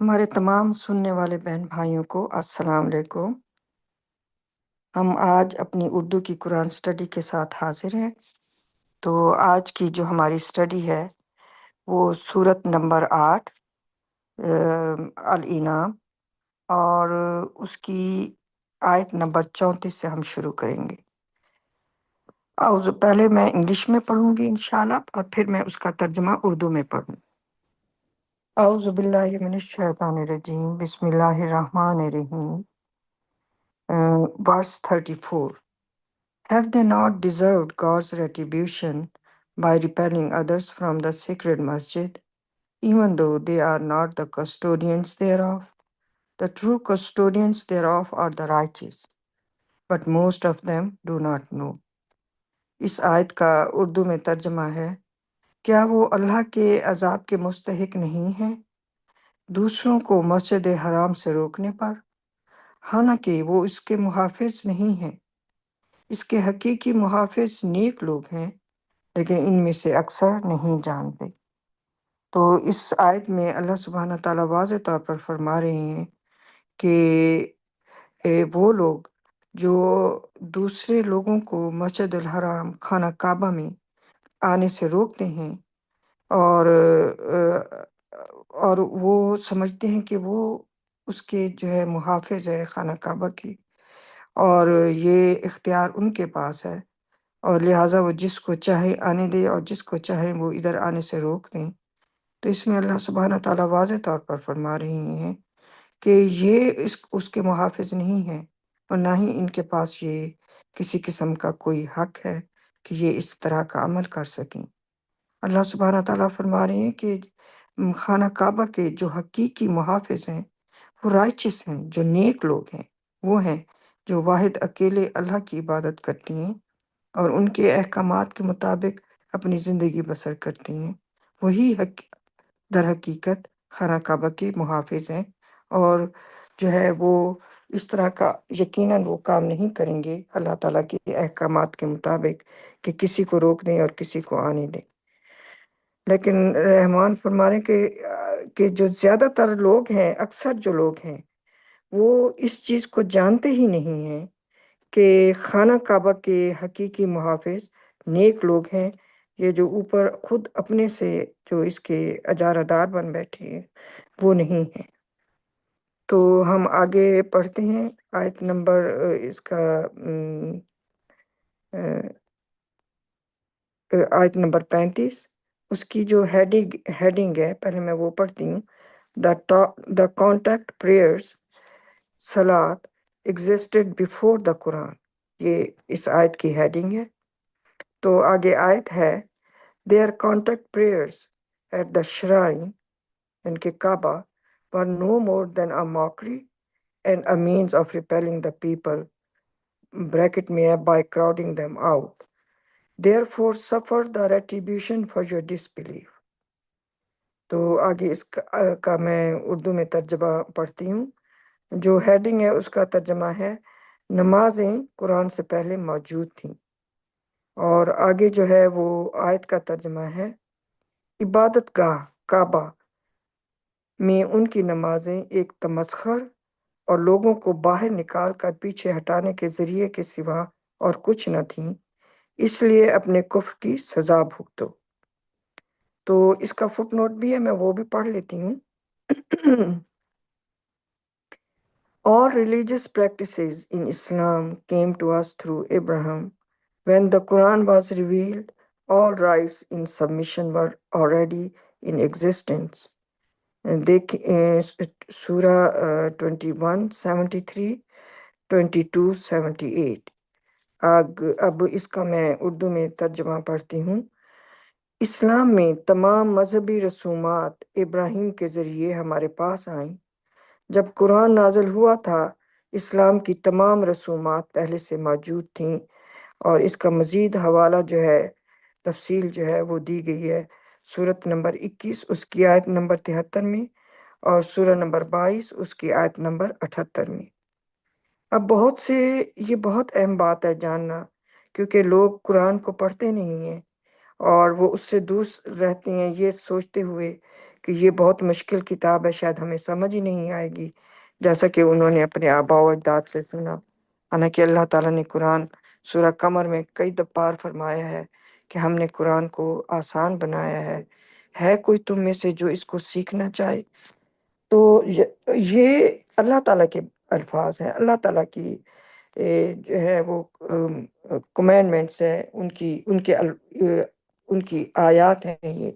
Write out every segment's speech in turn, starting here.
ہمارے تمام سننے والے بہن بھائیوں کو السلام علیکم۔ ہم آج اپنی اردو کی قرآن سٹڈی کے ساتھ حاضر ہیں۔ تو آج کی جو ہماری سٹڈی ہے وہ سورت نمبر 8 الانعام اور اس کی آیت نمبر 34 سے ہم شروع کریں گے۔ پہلے میں انگلش میں پڑھوں گی انشاءاللہ، اور پھر میں اس کا ترجمہ اردو میں پڑھوں۔ اعوذ باللہ من الشیطان الرجیم، بسم اللہ الرحمن الرحیم۔ Verse 34. Have they not deserved God's retribution by repelling others from the sacred masjid, even though they are not the custodians thereof? The true custodians thereof are the righteous, but most of them do not know. اس آیت کا اردو میں ترجمہ ہے، کیا وہ اللہ کے عذاب کے مستحق نہیں ہیں دوسروں کو مسجد حرام سے روکنے پر، حالانکہ وہ اس کے محافظ نہیں ہیں؟ اس کے حقیقی محافظ نیک لوگ ہیں، لیکن ان میں سے اکثر نہیں جانتے۔ تو اس آیت میں اللہ سبحانہ تعالیٰ واضح طور پر فرما رہے ہیں کہ وہ لوگ جو دوسرے لوگوں کو مسجد الحرام خانہ کعبہ میں آنے سے روکتے ہیں اور وہ سمجھتے ہیں کہ وہ اس کے جو ہے محافظ ہے خانہ کعبہ کی، اور یہ اختیار ان کے پاس ہے، اور لہٰذا وہ جس کو چاہے آنے دے اور جس کو چاہے وہ ادھر آنے سے روک دیں۔ تو اس میں اللہ سبحانہ تعالیٰ واضح طور پر فرما رہے ہیں کہ یہ اس کے محافظ نہیں ہیں، اور نہ ہی ان کے پاس یہ کسی قسم کا کوئی حق ہے کہ یہ اس طرح کا عمل کر سکیں۔ اللہ سبحانہ تعالیٰ فرما رہے ہیں کہ خانہ کعبہ کے جو حقیقی محافظ ہیں وہ رائچس ہیں، جو نیک لوگ ہیں، وہ ہیں جو واحد اکیلے اللہ کی عبادت کرتی ہیں اور ان کے احکامات کے مطابق اپنی زندگی بسر کرتی ہیں۔ وہی در حقیقت خانہ کعبہ کے محافظ ہیں، اور جو ہے وہ اس طرح کا یقیناً وہ کام نہیں کریں گے اللہ تعالیٰ کے احکامات کے مطابق کہ کسی کو روک دیں اور کسی کو آنے دیں۔ لیکن رحمان فرما رہے ہیں کہ جو زیادہ تر لوگ ہیں، اکثر جو لوگ ہیں، وہ اس چیز کو جانتے ہی نہیں ہیں کہ خانہ کعبہ کے حقیقی محافظ نیک لوگ ہیں، یہ جو اوپر خود اپنے سے جو اس کے اجارہ دار بن بیٹھے ہیں وہ نہیں ہیں۔ تو ہم آگے پڑھتے ہیں آیت نمبر اس کا آیت نمبر 35، اس کی جو ہیڈنگ ہے پہلے میں وہ پڑھتی ہوں۔ The contact prayers salat existed before the Quran، یہ اس آیت کی ہیڈنگ ہے۔ تو آگے آیت ہے their contact prayers at the shrine، ان کے کعبہ were no more than a mockery and a means of repelling the people bracket میں ہے by crowding them out. Therefore suffer the retribution for your disbelief۔ تو آگے اس کا میں اردو میں ترجمہ پڑھتی ہوں۔ جو ہیڈنگ ہے اس کا ترجمہ ہے نمازیں قرآن سے پہلے موجود تھیں، اور آگے جو ہے وہ آیت کا ترجمہ ہے عبادت گاہ کعبہ میں ان کی نمازیں ایک تمسخر اور لوگوں کو باہر نکال کر پیچھے ہٹانے کے ذریعے کے سوا اور کچھ نہ تھیں، اس لیے اپنے کفر کی سزا بھگتو۔ تو اس کا فٹ نوٹ بھی ہے، میں وہ بھی پڑھ لیتی ہوں۔ All religious practices in Islam came to us through Abraham. When the Quran was revealed, all rights in submission were already in existence. سورہ 21 73 22 78۔ اب اس کا میں اردو میں ترجمہ پڑھتی ہوں۔ اسلام میں تمام مذہبی رسومات ابراہیم کے ذریعے ہمارے پاس آئیں۔ جب قرآن نازل ہوا تھا اسلام کی تمام رسومات پہلے سے موجود تھیں، اور اس کا مزید حوالہ جو ہے تفصیل جو ہے وہ دی گئی ہے سورت نمبر 21 اس کی آیت نمبر 73 میں، اور سورہ نمبر 22 اس کی آیت نمبر 78 میں۔ اب یہ بہت اہم بات ہے جاننا، کیونکہ لوگ قرآن کو پڑھتے نہیں ہیں اور وہ اس سے دور رہتے ہیں، یہ سوچتے ہوئے کہ یہ بہت مشکل کتاب ہے، شاید ہمیں سمجھ ہی نہیں آئے گی، جیسا کہ انہوں نے اپنے آباء و اجداد سے سنا۔ حالانکہ اللہ تعالیٰ نے قرآن سورہ قمر میں کئی بار فرمایا ہے کہ ہم نے قرآن کو آسان بنایا ہے کوئی تم میں سے جو اس کو سیکھنا چاہے؟ تو یہ اللہ تعالیٰ کے الفاظ ہیں، اللہ تعالیٰ کی جو ہے وہ کمینڈمنٹس ہیں، ان کی آیات ہیں یہ۔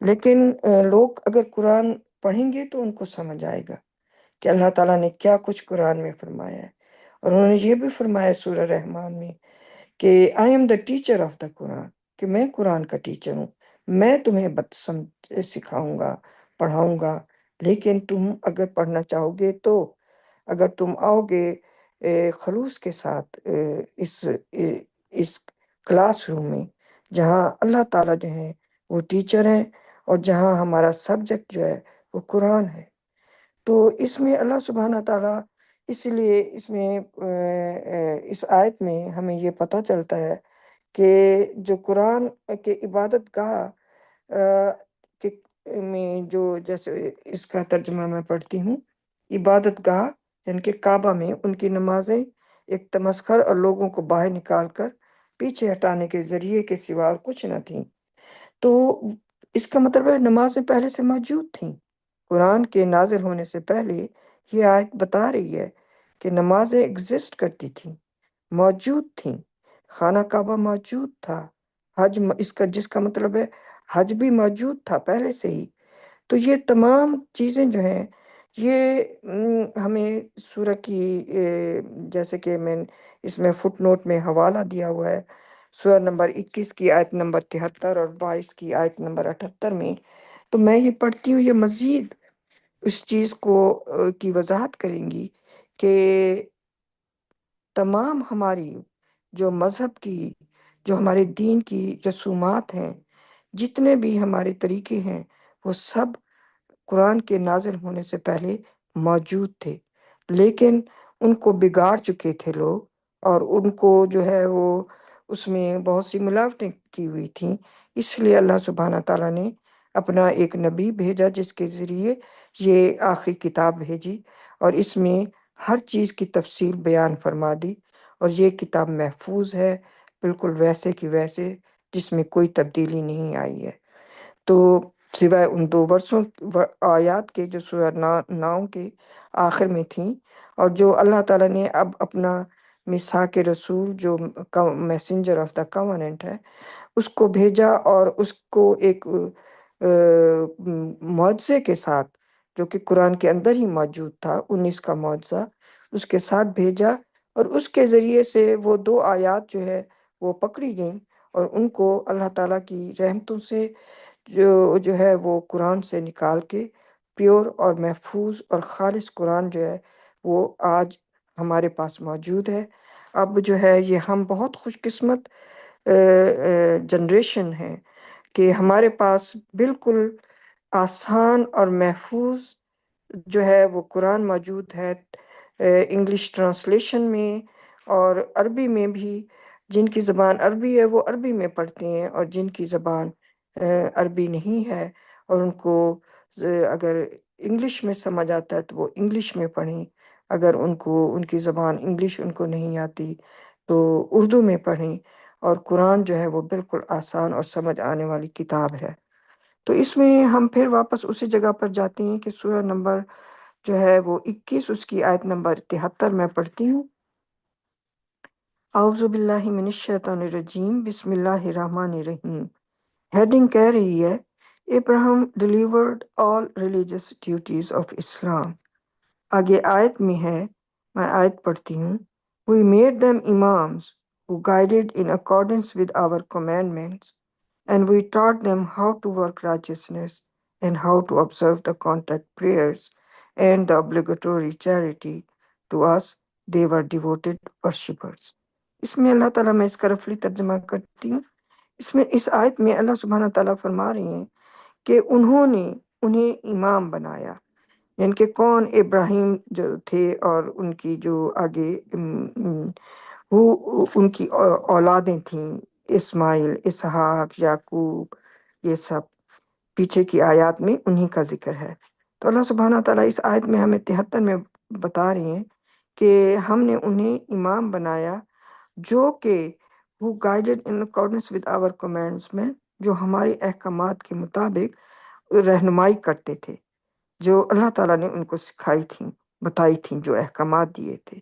لیکن لوگ اگر قرآن پڑھیں گے تو ان کو سمجھ آئے گا کہ اللہ تعالیٰ نے کیا کچھ قرآن میں فرمایا ہے۔ اور انہوں نے یہ بھی فرمایا سورہ رحمان میں کہ I am the teacher of the Quran, کہ میں قرآن کا ٹیچر ہوں، میں تمہیں سکھاؤں گا، پڑھاؤں گا، لیکن تم اگر پڑھنا چاہو گے تو اگر تم آؤ گے خلوص کے ساتھ اس کلاس روم میں جہاں اللہ تعالیٰ جو ہے وہ ٹیچر ہیں اور جہاں ہمارا سبجیکٹ جو ہے وہ قرآن ہے، تو اس میں اللہ سبحانہ تعالیٰ اس لیے اس آیت میں ہمیں یہ پتہ چلتا ہے کہ جو قرآن کے عبادت گاہ میں جو جیسے اس کا ترجمہ میں پڑھتی ہوں، عبادت گاہ یعنی کہ کعبہ میں ان کی نمازیں ایک تمسخر اور لوگوں کو باہر نکال کر پیچھے ہٹانے کے ذریعے کے سوا کچھ نہ تھیں۔ تو اس کا مطلب ہے نمازیں پہلے سے موجود تھیں۔ قرآن کے نازل ہونے سے پہلے یہ آیت بتا رہی ہے کہ نمازیں ایگزسٹ کرتی تھیں، موجود تھیں، خانہ کعبہ موجود تھا، حج جس کا مطلب ہے حج بھی موجود تھا پہلے سے ہی۔ تو یہ تمام چیزیں جو ہیں یہ ہمیں سورہ کی جیسے کہ میں اس میں فٹ نوٹ میں حوالہ دیا ہوا ہے سورہ نمبر 21 کی آیت نمبر 73 اور 22 کی آیت نمبر 78 میں، تو میں یہ پڑھتی ہوں، یہ مزید اس چیز کی وضاحت کریں گی کہ تمام ہماری جو مذہب کی، جو ہمارے دین کی رسومات ہیں، جتنے بھی ہمارے طریقے ہیں، وہ سب قرآن کے نازل ہونے سے پہلے موجود تھے، لیکن ان کو بگاڑ چکے تھے لوگ، اور ان کو جو ہے وہ اس میں بہت سی ملاوٹیں کی ہوئی تھیں۔ اس لیے اللہ سبحانہ تعالیٰ نے اپنا ایک نبی بھیجا جس کے ذریعے یہ آخری کتاب بھیجی، اور اس میں ہر چیز کی تفصیل بیان فرما دی، اور یہ کتاب محفوظ ہے بالکل ویسے کی ویسے، جس میں کوئی تبدیلی نہیں آئی ہے۔ تو سوائے ان 2 آیات کے جو سورہ 9 کے آخر میں تھیں، اور جو اللہ تعالیٰ نے اب اپنا میثاق رسول جو میسنجر آف دا کوننٹ ہے اس کو بھیجا، اور اس کو ایک معجزے کے ساتھ جو کہ قرآن کے اندر ہی موجود تھا، 19 کا معجزہ اس کے ساتھ بھیجا، اور اس کے ذریعے سے وہ 2 آیات جو ہے وہ پکڑی گئیں، اور ان کو اللہ تعالیٰ کی رحمتوں سے جو ہے وہ قرآن سے نکال کے پیور اور محفوظ اور خالص قرآن جو ہے وہ آج ہمارے پاس موجود ہے۔ اب جو ہے یہ ہم بہت خوش قسمت جنریشن ہے کہ ہمارے پاس بالکل آسان اور محفوظ جو ہے وہ قرآن موجود ہے، انگلش ٹرانسلیشن میں اور عربی میں بھی۔ جن کی زبان عربی ہے وہ عربی میں پڑھتے ہیں، اور جن کی زبان عربی نہیں ہے اور ان کو اگر انگلش میں سمجھ آتا ہے تو وہ انگلش میں پڑھیں، اگر ان کی زبان انگلش ان کو نہیں آتی تو اردو میں پڑھیں، اور قرآن جو ہے وہ بالکل آسان اور سمجھ آنے والی کتاب ہے۔ تو اس میں ہم پھر واپس اسی جگہ پر جاتے ہیں کہ سورہ نمبر جو ہے وہ 21 اس کی آیت نمبر 73 میں پڑھتی ہوں۔ اعوذ باللہ من الشیطان الرجیم، بسم اللہ الرحمن الرحیم۔ ہیڈنگ کہہ رہی ہے Ibrahim delivered all religious duties of Islam. آگے آیت میں ہے، میں آیت پڑھتی ہوں۔ We made them imams who guided in accordance with our commandments, and we taught them how to work righteousness and how to observe the contact prayers and the obligatory charity. To us, they were devoted worshippers. اس میں اللہ تعالیٰ، میں اس کا رفلی ترجمہ کرتی ہوں، اس آیت میں اللہ سبحانہ تعالیٰ فرما رہے ہیں کہ انہوں نے انہیں امام بنایا، یعنی کہ کون؟ ابراہیم جو تھے اور ان کی جو آگے ان کی اولادیں تھیں، اسماعیل، اسحاق، یعقوب، یہ سب۔ پیچھے کی آیات میں انہی کا ذکر ہے۔ تو اللہ سبحانہ تعالیٰ اس آیت میں ہمیں 73 میں بتا رہی ہیں کہ ہم نے انہیں امام بنایا جو کہ who guided in accordance with our commands میں، جو ہمارے احکامات کے مطابق رہنمائی کرتے تھے، جو اللہ تعالیٰ نے ان کو سکھائی تھیں، بتائی تھیں، جو احکامات دیے تھے،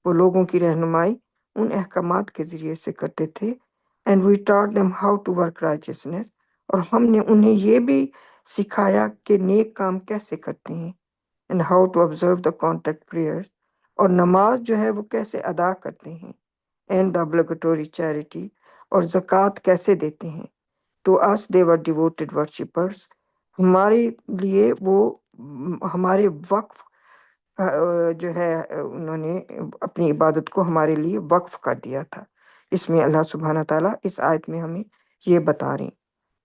وہ لوگوں کی رہنمائی ان احکامات کے ذریعے سے کرتے تھے۔ and we taught them how to work righteousness، اور ہم نے انہیں یہ بھی سکھایا کہ نیک کام کیسے کرتے ہیں، and how to observe the contact prayers، اور نماز جو ہے وہ کیسے ادا کرتے ہیں، and the obligatory charity، اور زکوٰۃ کیسے دیتے ہیں۔ to us they were devoted worshippers، ہمارے لیے وہ ہمارے وقف جو ہے انہوں نے اپنی عبادت کو ہمارے لیے وقف کر دیا تھا۔ اس میں اللہ سبحانہ تعالیٰ اس آیت میں ہمیں یہ بتا رہے ہیں۔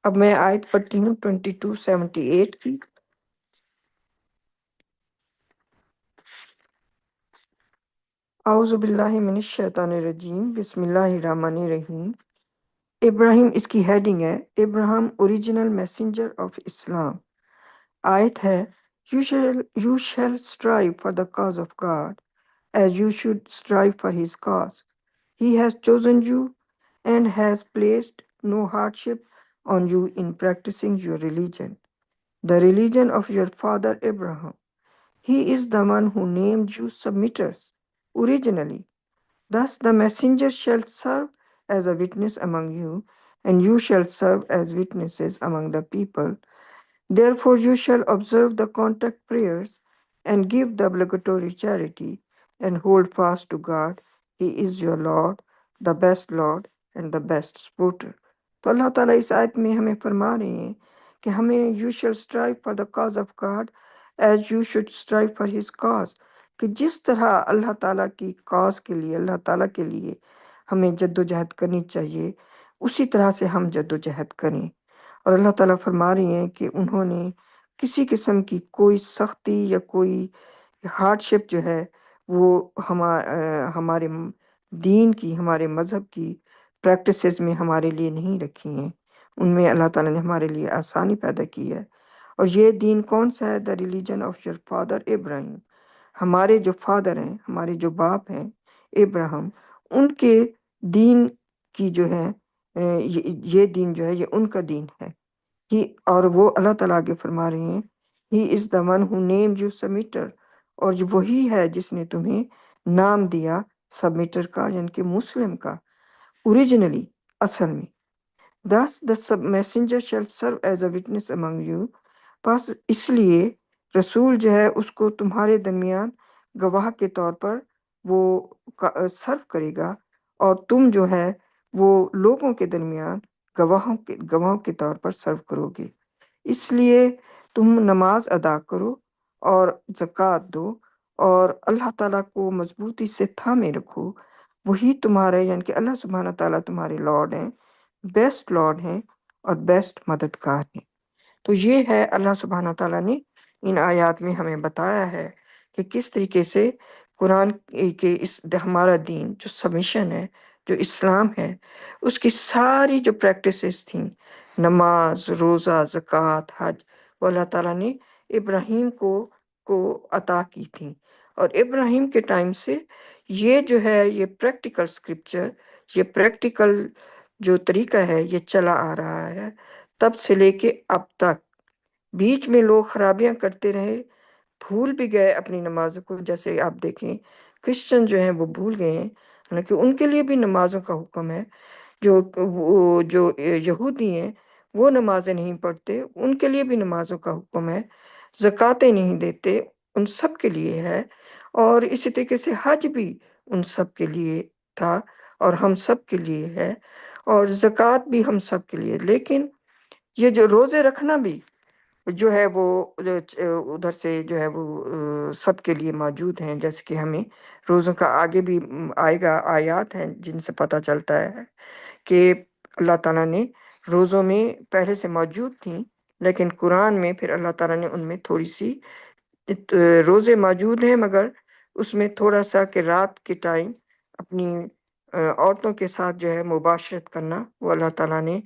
اب میں آیت پڑھتی ہوں 2278 کی۔ اعوذ باللہ من الشیطان الرجیم، بسم اللہ الرحمن الرحیم۔ ابراہیم، اس کی ہیڈنگ ہے ابراہیم اوریجنل میسنجر آف اسلام۔ آیت ہے you shall strive for the cause of God as you should strive for his cause. He has chosen you and has placed no hardship on you in practicing your religion, the religion of your father Abraham. He is the one who named you submitters originally. Thus the messenger shall serve as a witness among you, and you shall serve as witnesses among the people. Therefore you shall observe the contact prayers and give the obligatory charity and hold fast to God. He is your Lord, the best Lord and the best supporter. تو اللہ تعالیٰ اس آیت میں ہمیں فرما رہے ہیں کہ ہمیں you shall strive for the cause of God as you should strive for his cause، کہ جس طرح اللہ تعالیٰ کی کاز کے لیے، اللہ تعالیٰ کے لیے ہمیں جد و جہد کرنی چاہیے، اسی طرح سے ہم جد و جہد کریں۔ اور اللہ تعالیٰ فرما رہی ہیں کہ انہوں نے کسی قسم کی کوئی سختی یا کوئی ہارڈ شپ جو ہے وہ ہمارے دین کی، ہمارے مذہب کی پریکٹسز میں ہمارے لیے نہیں رکھی ہیں، ان میں اللہ تعالیٰ نے ہمارے لیے آسانی پیدا کی ہے۔ اور یہ دین کون سا ہے؟ The religion of your father Ibrahim, ہمارے جو فادر ہیں، ہمارے جو باپ ہیں ابراہیم، ان کے دین کی جو ہے یہ دین جو ہے یہ ان کا دین ہے۔ اور وہ اللہ تعالیٰ آگے فرما رہے ہیں He is the one who named you submitter، اور وہی ہے جس نے تمہیں نام دیا سبمیٹر کا، یعنی کہ مسلم کا، اوریجنلی، اصل میں۔ Thus the messenger shall serve as a witness among you، بس اس لیے رسول جو ہے اس کو تمہارے درمیان گواہ کے طور پر وہ سرو کرے گا، اور تم جو ہے وہ لوگوں کے درمیان گواہوں کے طور پر سرو کرو گے۔ اس لیے تم نماز ادا کرو اور زکوٰۃ دو اور اللہ تعالیٰ کو مضبوطی سے تھامے رکھو، وہی تمہارے یعنی کہ اللہ سبحانہ تعالیٰ تمہارے لارڈ ہیں، بیسٹ لارڈ ہیں اور بیسٹ مددگار ہیں۔ تو یہ ہے اللہ سبحانہ تعالیٰ نے ان آیات میں ہمیں بتایا ہے کہ کس طریقے سے قرآن کے ہمارا دین جو سبمیشن ہے، جو اسلام ہے، اس کی ساری جو پریکٹسز تھیں، نماز، روزہ، زکوٰۃ، حج، وہ اللہ تعالیٰ نے ابراہیم کو عطا کی تھیں۔ اور ابراہیم کے ٹائم سے یہ جو ہے یہ پریکٹیکل اسکرپچر، یہ پریکٹیکل جو طریقہ ہے یہ چلا آ رہا ہے تب سے لے کے اب تک۔ بیچ میں لوگ خرابیاں کرتے رہے، بھول بھی گئے اپنی نمازوں کو، جیسے آپ دیکھیں کرسچن جو ہیں وہ بھول گئے ہیں، حالانکہ ان کے لیے بھی نمازوں کا حکم ہے۔ جو یہودی ہیں وہ نمازیں نہیں پڑھتے، ان کے لیے بھی نمازوں کا حکم ہے۔ زکوٰۃیں نہیں دیتے، ان سب کے لیے ہے۔ اور اسی طریقے سے حج بھی ان سب کے لیے تھا اور ہم سب کے لیے ہے، اور زکوٰۃ بھی ہم سب کے لیے۔ لیکن یہ جو روزے رکھنا بھی جو ہے وہ ادھر سے جو ہے وہ سب کے لیے موجود ہیں، جیسے کہ ہمیں روزوں کا آگے بھی آئے گا، آیات ہیں جن سے پتہ چلتا ہے کہ اللہ تعالیٰ نے روزوں میں پہلے سے موجود تھیں، لیکن قرآن میں پھر اللہ تعالیٰ نے ان میں تھوڑی سی روزے موجود ہیں، مگر اس میں تھوڑا سا کہ رات کے ٹائم اپنی عورتوں کے ساتھ جو ہے مباشرت کرنا وہ اللہ تعالیٰ نے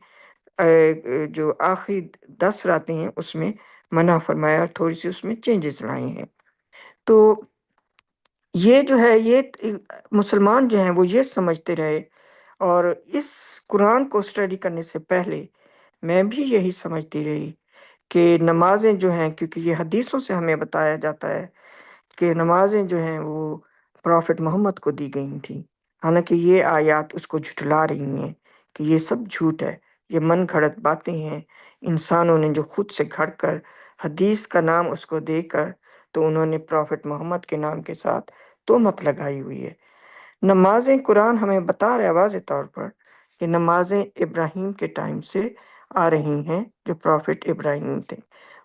جو آخری 10 راتیں ہیں اس میں منع فرمایا اور تھوڑی سی اس میں چینجز لائے ہیں۔ تو یہ جو ہے یہ مسلمان جو ہیں وہ یہ سمجھتے رہے، اور اس قرآن کو اسٹڈی کرنے سے پہلے میں بھی یہی سمجھتی رہی کہ نمازیں جو ہیں، کیونکہ یہ حدیثوں سے ہمیں بتایا جاتا ہے کہ نمازیں جو ہیں وہ پرافٹ محمد کو دی گئی تھیں، حالانکہ یہ آیات اس کو جھٹلا رہی ہیں کہ یہ سب جھوٹ ہے، یہ من گھڑت باتیں ہیں، انسانوں نے جو خود سے گھڑ کر حدیث کا نام اس کو دے کر تو انہوں نے پرافٹ محمد کے نام کے ساتھ تہمت لگائی ہوئی ہے۔ نمازیں قرآن ہمیں بتا رہا ہے واضح طور پر کہ نمازیں ابراہیم کے ٹائم سے آ رہی ہیں، جو پرافٹ ابراہیم تھے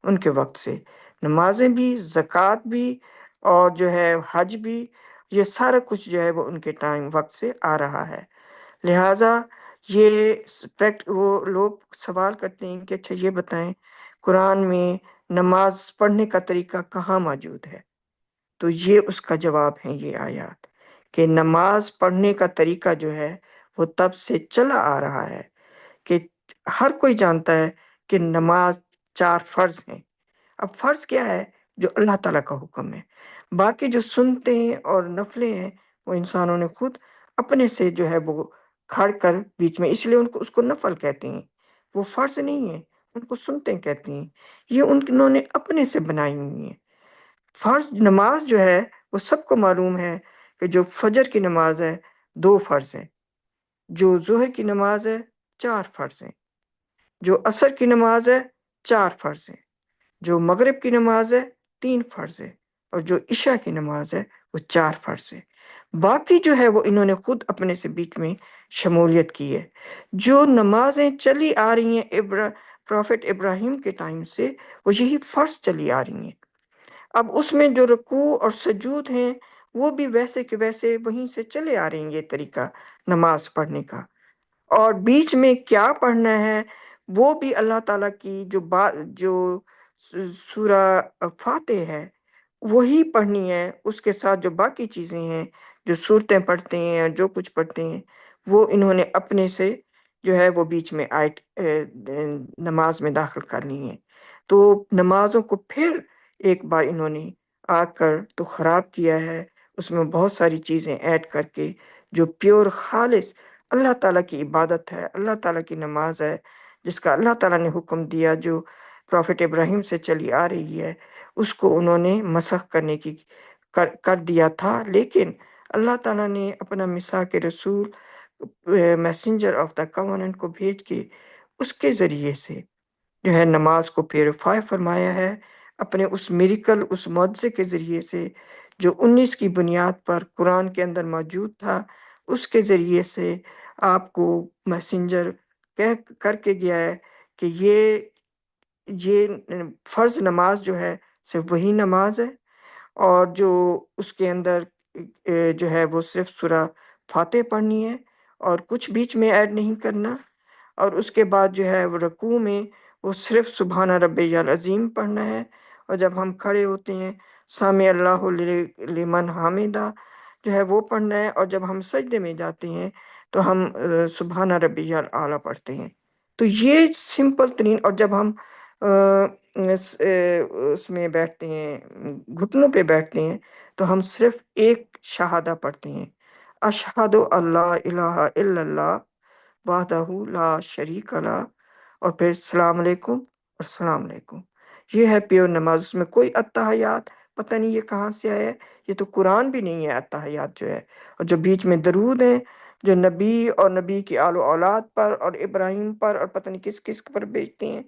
ان کے وقت سے نمازیں بھی، زکوٰۃ بھی، اور جو ہے حج بھی، یہ سارا کچھ جو ہے وہ ان کے ٹائم وقت سے آ رہا ہے۔ لہٰذا یہ وہ لوگ سوال کرتے ہیں کہ اچھا یہ بتائیں قرآن میں نماز پڑھنے کا طریقہ کہاں موجود ہے؟ تو یہ اس کا جواب ہے یہ آیات، کہ نماز پڑھنے کا طریقہ جو ہے وہ تب سے چلا آ رہا ہے کہ ہر کوئی جانتا ہے کہ نماز 4 فرض ہیں۔ اب فرض کیا ہے؟ جو اللہ تعالیٰ کا حکم ہے۔ باقی جو سنتے ہیں اور نفلیں ہیں وہ انسانوں نے خود اپنے سے جو ہے وہ کھڑ کر بیچ میں، اس لیے اس کو نفل کہتے ہیں، وہ فرض نہیں ہے، ان کو سنتے کہتے ہیں، یہ انہوں نے اپنے سے بنائی ہوئی ہیں۔ فرض نماز جو ہے وہ سب کو معلوم ہے کہ جو فجر کی نماز ہے 2 فرض ہیں، جو ظہر کی نماز ہے 4 فرض ہیں، جو عصر کی نماز ہے 4 فرض ہیں، جو مغرب کی نماز ہے 3 فرض ہے، اور جو عشاء کی نماز ہے وہ 4 فرض ہے۔ باقی جو ہے وہ انہوں نے خود اپنے سے بیچ میں شمولیت کی ہے۔ جو نمازیں چلی آ رہی ہیں پرافٹ ابراہیم کے ٹائم سے، وہ یہی فرض چلی آ رہی ہیں۔ اب اس میں جو رکوع اور سجود ہیں وہ بھی ویسے کہ ویسے وہیں سے چلے آ رہی ہیں، یہ طریقہ نماز پڑھنے کا۔ اور بیچ میں کیا پڑھنا ہے وہ بھی اللہ تعالیٰ کی جو سورہ فاتح ہے وہی پڑھنی ہے، اس کے ساتھ جو باقی چیزیں ہیں، جو صورتیں پڑھتے ہیں اور جو کچھ پڑھتے ہیں، وہ انہوں نے اپنے سے جو ہے وہ بیچ میں نماز میں داخل کرنی ہے۔ تو نمازوں کو پھر ایک بار انہوں نے آ کر تو خراب کیا ہے، اس میں بہت ساری چیزیں ایڈ کر کے، جو پیور خالص اللہ تعالیٰ کی عبادت ہے، اللہ تعالیٰ کی نماز ہے، جس کا اللہ تعالیٰ نے حکم دیا، جو پرافٹ ابراہیم سے چلی آ رہی ہے، اس کو انہوں نے مسخ کرنے کی کر دیا تھا۔ لیکن اللہ تعالیٰ نے اپنا میثاق رسول میسنجر آف دا کوننٹ کو بھیج کے اس کے ذریعے سے جو ہے نماز کو پیوریفائی فرمایا ہے، اپنے اس میریکل، اس معجزے کے ذریعے سے جو 19 کی بنیاد پر قرآن کے اندر موجود تھا، اس کے ذریعے سے آپ کو میسنجر کر کے گیا ہے کہ یہ فرض نماز جو ہے صرف وہی نماز ہے، اور جو اس کے اندر جو ہے وہ صرف سورہ فاتح پڑھنی ہے اور کچھ بیچ میں ایڈ نہیں کرنا، اور اس کے بعد جو ہے وہ رکوع میں وہ صرف سبحان ربی العظیم پڑھنا ہے، اور جب ہم کھڑے ہوتے ہیں سامع اللہ لمن حامدہ جو ہے وہ پڑھنا ہے، اور جب ہم سجدے میں جاتے ہیں تو ہم سبحان ربی الاعلیٰ پڑھتے ہیں۔ تو یہ سمپل ترین، اور جب ہم اس میں بیٹھتے ہیں، گھٹنوں پہ بیٹھتے ہیں، تو ہم صرف ایک شہادہ پڑھتے ہیں، اشہد اللہ الہ الا اللہ وحدہ لا شریک لہ، اور پھر السلام علیکم اور السلام علیکم۔ یہ ہے پیور نماز، اس میں کوئی اتحیات پتہ نہیں یہ کہاں سے آیا ہے، یہ تو قرآن بھی نہیں ہے اتحیات جو ہے، اور جو بیچ میں درود ہیں جو نبی اور نبی کی آل و اولاد پر اور ابراہیم پر اور پتہ نہیں کس کس پر بیچتے ہیں،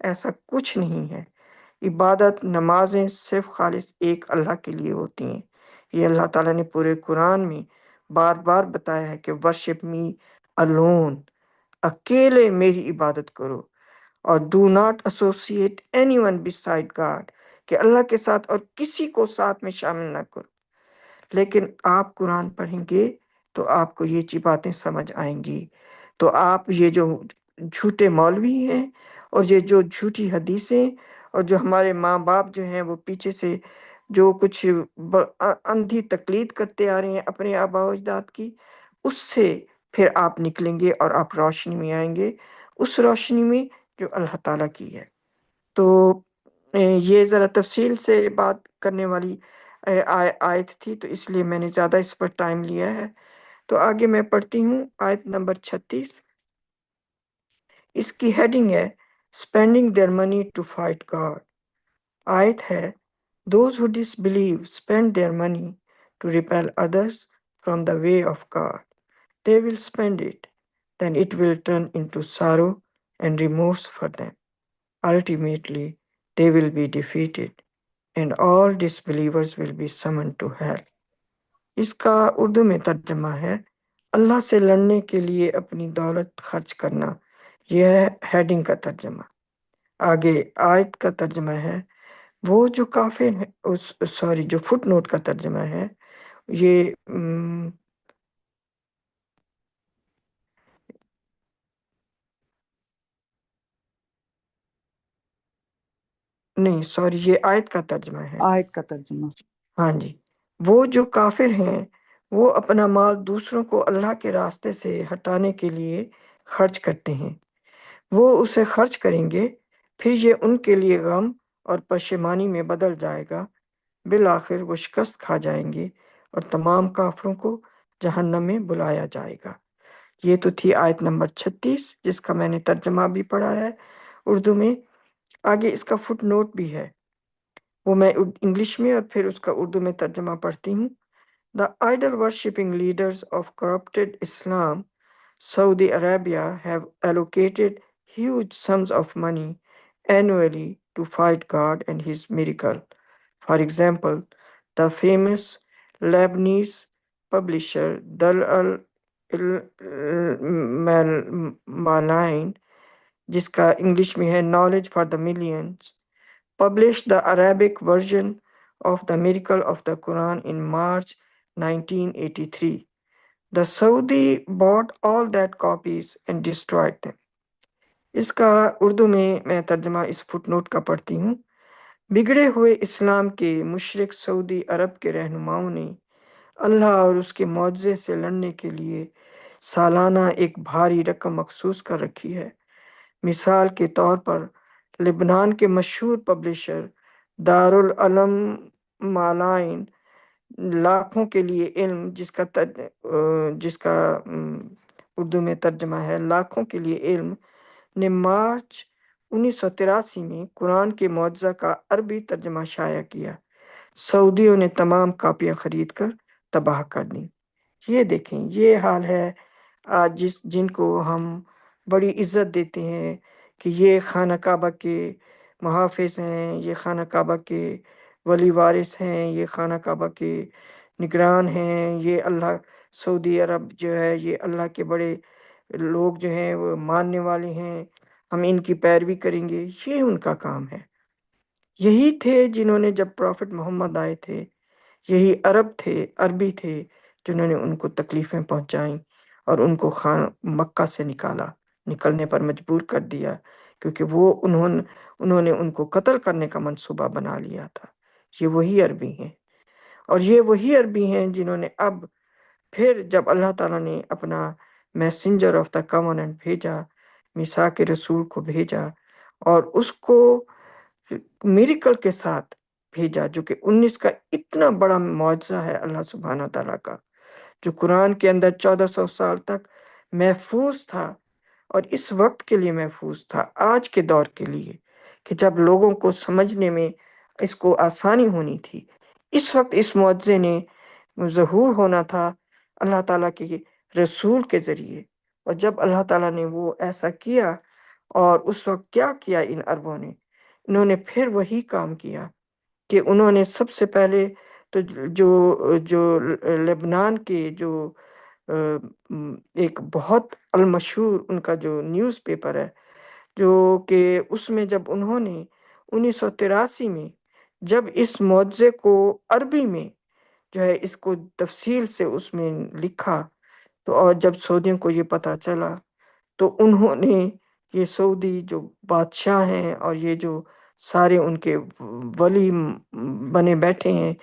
ایسا کچھ نہیں ہے۔ عبادت نمازیں صرف خالص ایک اللہ کے لیے ہوتی ہیں۔ یہ اللہ تعالیٰ نے پورے قرآن میں بار بار بتایا ہے کہ ورشپ می الون، اکیلے میری عبادت کرو، اور do not associate any one beside God, کہ اللہ کے ساتھ اور کسی کو ساتھ میں شامل نہ کرو۔ لیکن آپ قرآن پڑھیں گے تو آپ کو یہ چی باتیں سمجھ آئیں گی۔ تو آپ یہ جو جھوٹے مولوی ہیں اور یہ جو جھوٹی حدیثیں اور جو ہمارے ماں باپ جو ہیں وہ پیچھے سے جو کچھ اندھی تقلید کرتے آ رہے ہیں اپنے آباء و اجداد کی، اس سے پھر آپ نکلیں گے اور آپ روشنی میں آئیں گے، اس روشنی میں جو اللہ تعالیٰ کی ہے۔ تو یہ ذرا تفصیل سے بات کرنے والی آیت تھی، تو اس لیے میں نے زیادہ اس پر ٹائم لیا ہے۔ تو آگے میں پڑھتی ہوں آیت نمبر 36۔ اس کی ہیڈنگ ہے spending their money to fight God. آیت ہے those who disbelieve spend their money to repel others from the way of God. They will spend it, then it will turn into sorrow and remorse for them. Ultimately, they will be defeated and all disbelievers will be summoned to hell. اس کا اردو میں ترجمہ ہے اللہ سے لڑنے کے لیے اپنی دولت خرچ کرنا۔ یہ ہے ہیڈنگ کا ترجمہ۔ آگے آیت کا ترجمہ ہے وہ جو کافر ہے، جو فٹ نوٹ کا ترجمہ ہے یہ نہیں سوری، یہ آیت کا ترجمہ ہے۔ آیت کا ترجمہ۔ ہاں جی، وہ جو کافر ہیں وہ اپنا مال دوسروں کو اللہ کے راستے سے ہٹانے کے لیے خرچ کرتے ہیں، وہ اسے خرچ کریں گے، پھر یہ ان کے لیے غم اور پشیمانی میں بدل جائے گا، بالآخر وہ شکست کھا جائیں گے اور تمام کافروں کو جہنم میں بلایا جائے گا۔ یہ تو تھی آیت نمبر 36 جس کا میں نے ترجمہ بھی پڑھا ہے اردو میں۔ آگے اس کا فٹ نوٹ بھی ہے، وہ میں انگلش میں اور پھر اس کا اردو میں ترجمہ پڑھتی ہوں۔ The idol worshipping leaders of corrupted Islam, Saudi Arabia, have allocated huge sums of money annually to fight God and His miracle. For example, the famous Lebanese publisher Dal al-Malain, جس کا انگلش میں ہے Knowledge for the Millions, published the Arabic version of the Miracle of the Quran in March 1983. The Saudi bought all that copies and destroyed them. اس کا اردو میں ترجمہ اس fit note کا پڑھتی ہوں۔ بگڑے ہوئے اسلام کے مشرک سعودی عرب کے رہنماؤں نے اللہ اور اس کے معجزے سے لڑنے کے لیے سالانہ ایک بھاری رقم مخصوص کر رکھی ہے۔ مثال کے طور پر لبنان کے مشہور پبلشر دارالعلم مالائن لاکھوں کے لیے علم، جس کا اردو میں ترجمہ ہے لاکھوں کے لیے علم، نے مارچ 1983 میں قرآن کے معجزہ کا عربی ترجمہ شائع کیا۔ سعودیوں نے تمام کاپیاں خرید کر تباہ کر دیں۔ یہ دیکھیں، یہ حال ہے آج جن کو ہم بڑی عزت دیتے ہیں کہ یہ خانہ کعبہ کے محافظ ہیں، یہ خانہ کعبہ کے ولی وارث ہیں، یہ خانہ کعبہ کے نگران ہیں، یہ اللہ سعودی عرب جو ہے یہ اللہ کے بڑے لوگ جو ہیں وہ ماننے والے ہیں، ہم ان کی پیروی کریں گے۔ یہ ان کا کام ہے۔ یہی تھے جنہوں نے جب پروفٹ محمد آئے تھے، یہی عربی تھے جنہوں نے ان کو تکلیفیں پہنچائیں اور ان کو مکہ سے نکلنے پر مجبور کر دیا، کیونکہ انہوں نے ان کو قتل کرنے کا منصوبہ بنا لیا تھا۔ یہ وہی عربی ہیں، اور یہ وہی عربی ہیں جنہوں نے اب پھر جب اللہ تعالیٰ نے اپنا میسنجر آف دا کوننٹ بھیجا، میثاق رسول کو بھیجا، اور اس کو میریکل کے ساتھ بھیجا، جو کہ 19 کا اتنا بڑا معجزہ ہے اللہ سبحانہ تعالیٰ کا، جو قرآن کے اندر 1400 سال تک محفوظ تھا، اور اس وقت کے لیے محفوظ تھا، آج کے دور کے لیے، کہ جب لوگوں کو سمجھنے میں اس کو آسانی ہونی تھی۔ اس وقت اس معجزے نے ظہور ہونا تھا اللہ تعالیٰ کے رسول کے ذریعے، اور جب اللہ تعالیٰ نے وہ ایسا کیا، اور اس وقت کیا کیا ان عربوں نے، انہوں نے پھر وہی کام کیا کہ انہوں نے سب سے پہلے تو جو لبنان کے جو ایک بہت المشہور ان کا جو نیوز پیپر ہے، جو کہ اس میں جب انہوں نے 1983 میں جب اس معجزے کو عربی میں جو ہے اس کو تفصیل سے اس میں لکھا، تو اور جب سعودیوں کو یہ پتہ چلا، تو انہوں نے یہ سعودی جو بادشاہ ہیں اور یہ جو سارے ان کے ولی بنے بیٹھے ہیں،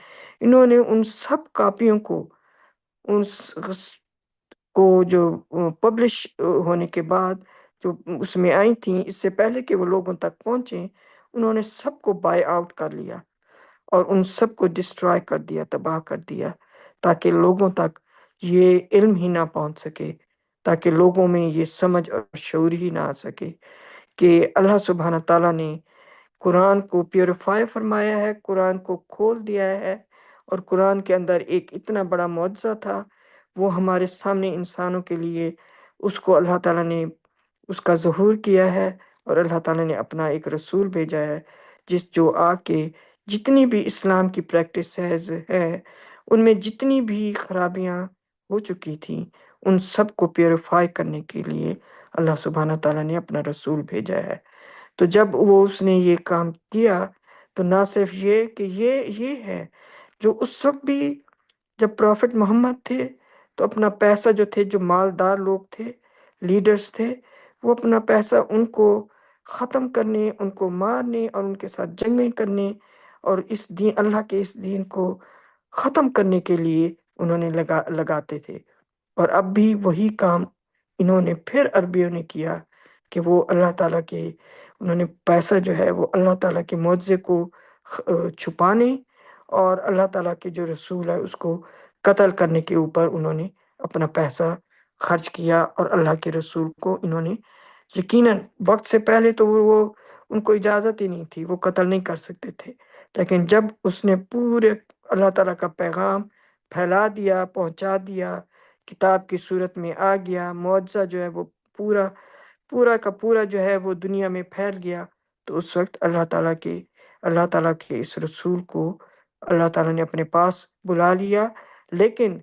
انہوں نے ان سب کاپیوں کو جو پبلش ہونے کے بعد جو اس میں آئی تھیں اس سے پہلے کہ وہ لوگوں تک پہنچیں، انہوں نے سب کو بائی آؤٹ کر لیا اور ان سب کو ڈسٹرائے کر دیا، تباہ کر دیا، تاکہ لوگوں تک یہ علم ہی نہ پہنچ سکے، تاکہ لوگوں میں یہ سمجھ اور شعور ہی نہ آ سکے کہ اللہ سبحانہ تعالیٰ نے قرآن کو پیوریفائی فرمایا ہے، قرآن کو کھول دیا ہے، اور قرآن کے اندر ایک اتنا بڑا معجزہ تھا، وہ ہمارے سامنے انسانوں کے لیے اس کو اللہ تعالیٰ نے اس کا ظہور کیا ہے، اور اللہ تعالیٰ نے اپنا ایک رسول بھیجا ہے جو آ کے جتنی بھی اسلام کی پریکٹس ہے ان میں جتنی بھی خرابیاں ہو چکی تھیں ان سب کو پیوریفائی کرنے کے لیے اللہ سبحانہ تعالیٰ نے اپنا رسول بھیجا ہے۔ تو جب اس نے یہ کام کیا تو نہ صرف یہ کہ یہ ہے جو اس وقت بھی جب پروفٹ محمد تھے تو اپنا پیسہ جو تھے، جو مالدار لوگ تھے، لیڈرز تھے، وہ اپنا پیسہ ان کو ختم کرنے، ان کو مارنے اور ان کے ساتھ جنگیں کرنے اور اس دین اللہ کے اس دین کو ختم کرنے کے لیے انہوں نے لگاتے تھے۔ اور اب بھی وہی کام انہوں نے پھر عربیوں نے کیا کہ وہ اللہ تعالیٰ کے انہوں نے پیسہ جو ہے وہ اللہ تعالیٰ کے معجزے کو چھپانے اور اللہ تعالیٰ کے جو رسول ہے اس کو قتل کرنے کے اوپر انہوں نے اپنا پیسہ خرچ کیا، اور اللہ کے رسول کو انہوں نے یقیناً وقت سے پہلے تو وہ ان کو اجازت ہی نہیں تھی، وہ قتل نہیں کر سکتے تھے، لیکن جب اس نے پورے اللہ تعالیٰ کا پیغام پھیلا دیا، پہنچا دیا، کتاب کی صورت میں آ گیا، معجزہ جو ہے وہ پورا پورا کا پورا جو ہے وہ دنیا میں پھیل گیا، تو اس وقت اللہ تعالیٰ کے اس رسول کو اللہ تعالیٰ نے اپنے پاس بلا لیا، لیکن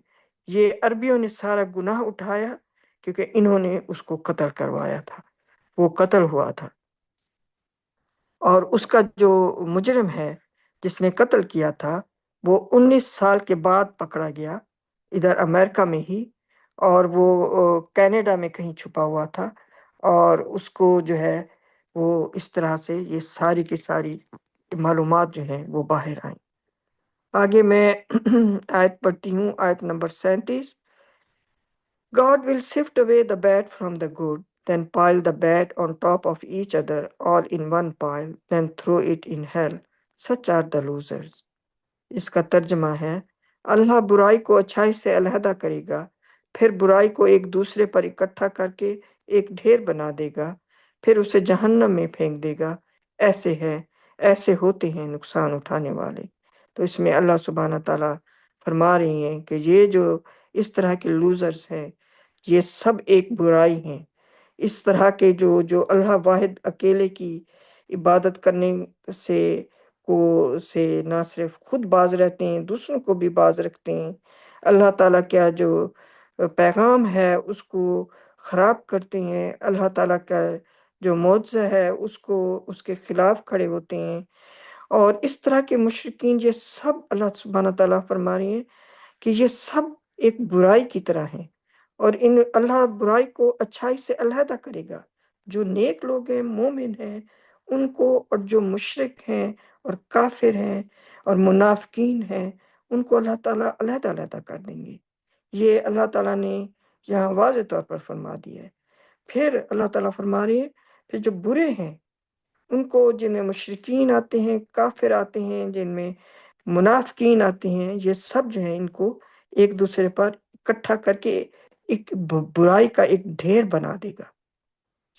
یہ عربیوں نے سارا گناہ اٹھایا کیونکہ انہوں نے اس کو قتل کروایا تھا، وہ قتل ہوا تھا، اور اس کا جو مجرم ہے جس نے قتل کیا تھا وہ 19 سال کے بعد پکڑا گیا ادھر امریکہ میں ہی، اور وہ کینیڈا میں کہیں چھپا ہوا تھا، اور اس کو جو ہے وہ اس طرح سے یہ ساری کی ساری معلومات جو ہیں وہ باہر آئیں۔ آگے میں آیت پڑھتی ہوں، آیت number 37۔ God will sift away the bad from the good, then pile the bad on top of each other, all in one pile, then throw it in hell. Such are the losers. اس کا ترجمہ ہے، اللہ برائی کو اچھائی سے علیحدہ کرے گا، پھر برائی کو ایک دوسرے پر اکٹھا کر کے ایک ڈھیر بنا دے گا، پھر اسے جہنم میں پھینک دے گا۔ ایسے ہوتے ہیں نقصان اٹھانے والے۔ تو اس میں اللہ سبحانہ تعالیٰ فرما رہی ہیں کہ یہ جو اس طرح کے لوزرز ہیں یہ سب ایک برائی ہیں، اس طرح کے جو اللہ واحد اکیلے کی عبادت کرنے سے نہ صرف خود باز رہتے ہیں، دوسروں کو بھی باز رکھتے ہیں، اللہ تعالیٰ کا جو پیغام ہے اس کو خراب کرتے ہیں، اللہ تعالیٰ کا جو معجزہ ہے اس کے خلاف کھڑے ہوتے ہیں، اور اس طرح کے مشرکین یہ سب اللہ سبحانہ تعالیٰ فرما رہے ہیں کہ یہ سب ایک برائی کی طرح ہیں، اور اللہ برائی کو اچھائی سے علیحدہ کرے گا۔ جو نیک لوگ ہیں، مومن ہیں، ان کو، اور جو مشرک ہیں اور کافر ہیں اور منافقین ہیں ان کو اللہ تعالیٰ علیحدہ علیحدہ کر دیں گے۔ یہ اللہ تعالیٰ نے یہاں واضح طور پر فرما دیا ہے۔ پھر اللہ تعالیٰ فرما رہے ہیں پھر جو برے ہیں ان کو، جن میں مشرکین آتے ہیں، کافر آتے ہیں، جن میں منافقین آتے ہیں، یہ سب جو ہیں ان کو ایک دوسرے پر اکٹھا کر کے ایک برائی کا ایک ڈھیر بنا دے گا۔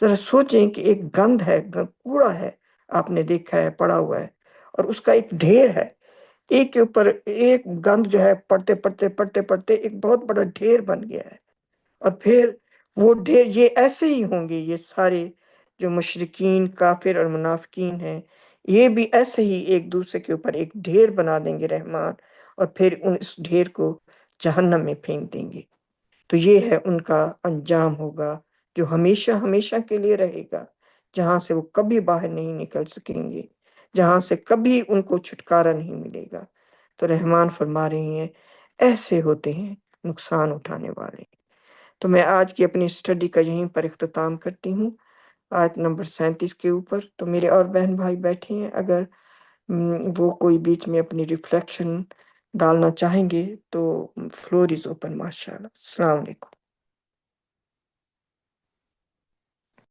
ذرا سوچیں کہ ایک گند ہے، کوڑا ہے، آپ نے دیکھا ہے، پڑا ہوا ہے، اور اس کا ایک ڈھیر ہے، ایک کے اوپر ایک گند جو ہے پڑتے پڑتے پڑتے پڑتے ایک بہت بڑا ڈھیر بن گیا ہے، اور پھر وہ ڈھیر یہ ایسے ہی ہوں گے، یہ سارے جو مشرکین، کافر اور منافقین ہیں یہ بھی ایسے ہی ایک دوسرے کے اوپر ایک ڈھیر بنا دیں گے رحمان، اور پھر اس ڈھیر کو جہنم میں پھینک دیں گے۔ تو یہ ہے ان کا انجام ہوگا جو ہمیشہ ہمیشہ کے لیے رہے گا، جہاں سے وہ کبھی باہر نہیں نکل سکیں گے، جہاں سے کبھی ان کو چھٹکارا نہیں ملے گا۔ تو رحمان فرما رہی ہیں ایسے ہوتے ہیں نقصان اٹھانے والے۔ تو میں آج کی اپنی اسٹڈی کا یہیں پر اختتام کرتی ہوں، آیت نمبر 37 کے اوپر۔ تو میرے اور بہن بھائی بیٹھے ہیں، اگر وہ کوئی بیچ میں اپنی ریفلیکشن ڈالنا چاہیں گے تو فلور از اوپن۔ ماشاء اللہ، السلام علیکم۔